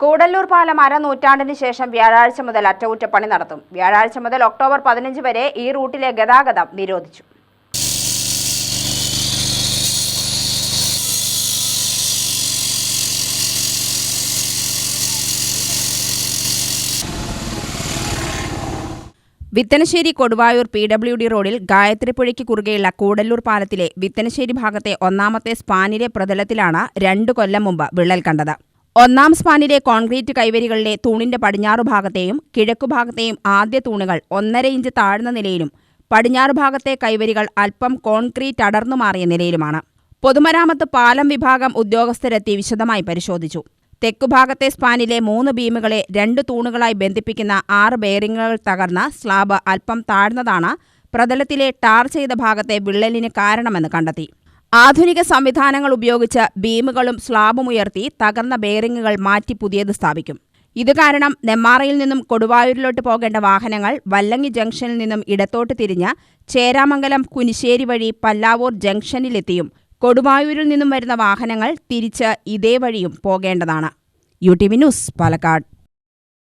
കൂടല്ലൂർ പാലം അരനൂറ്റാണ്ടിന് ശേഷം വ്യാഴാഴ്ച മുതൽ അറ്റകുറ്റപ്പണി നടത്തും. വ്യാഴാഴ്ച മുതൽ ഒക്ടോബർ 15 വരെ ഈ റൂട്ടിലെ ഗതാഗതം നിരോധിച്ചു. വിത്തനശ്ശേരി കൊടുവായൂർ PWD റോഡിൽ ഗായത്രിപ്പുഴയ്ക്ക് കുറുകെയുള്ള കൂടല്ലൂർ പാലത്തിലെ വിത്തനശ്ശേരി ഭാഗത്തെ ഒന്നാമത്തെ സ്പാനിലെ പ്രതലത്തിലാണ് 2 കൊല്ലം മുമ്പ് വിള്ളൽ കണ്ടത്. ഒന്നാം സ്പാനിലെ കോൺക്രീറ്റ് കൈവരികളിലെ തൂണിന്റെ പടിഞ്ഞാറു ഭാഗത്തെയും കിഴക്കുഭാഗത്തെയും ആദ്യ തൂണുകൾ 1.5 ഇഞ്ച് താഴ്ന്ന നിലയിലും പടിഞ്ഞാറു ഭാഗത്തെ കൈവരികൾ അല്പം കോൺക്രീറ്റ് അടർന്നു മാറിയ നിലയിലുമാണ്. പൊതുമരാമത്ത് പാലം വിഭാഗം ഉദ്യോഗസ്ഥരെത്തി വിശദമായി പരിശോധിച്ചു. തെക്കുഭാഗത്തെ സ്പാനിലെ 3 ബീമുകളെ 2 തൂണുകളായി ബന്ധിപ്പിക്കുന്ന 6 ബെയറിങ്ങുകൾ തകർന്ന സ്ലാബ് അല്പം താഴ്ന്നതാണ് പ്രതലത്തിലെ ടാർ ചെയ്ത ഭാഗത്തെ വിള്ളലിന് കാരണമെന്ന് കണ്ടെത്തി. ആധുനിക സംവിധാനങ്ങൾ ഉപയോഗിച്ച് ബീമുകളും സ്ലാബും ഉയർത്തി തകർന്ന ബെയറിങ്ങുകൾ മാറ്റി പുതിയത് സ്ഥാപിക്കും. ഇത് കാരണം നെമ്മാറയിൽ നിന്നും കൊടുവായൂരിലോട്ട് പോകേണ്ട വാഹനങ്ങൾ വല്ലങ്ങി ജംഗ്ഷനിൽ നിന്നും ഇടത്തോട്ട് തിരിഞ്ഞ് ചേരാമംഗലം കുനിശ്ശേരി വഴി പല്ലാവൂർ ജംഗ്ഷനിലെത്തിയും കൊടുവായൂരിൽ നിന്നും വരുന്ന വാഹനങ്ങൾ തിരിച്ച് ഇതേ വഴിയും പോകേണ്ടതാണ്. UTV news, Palakkad.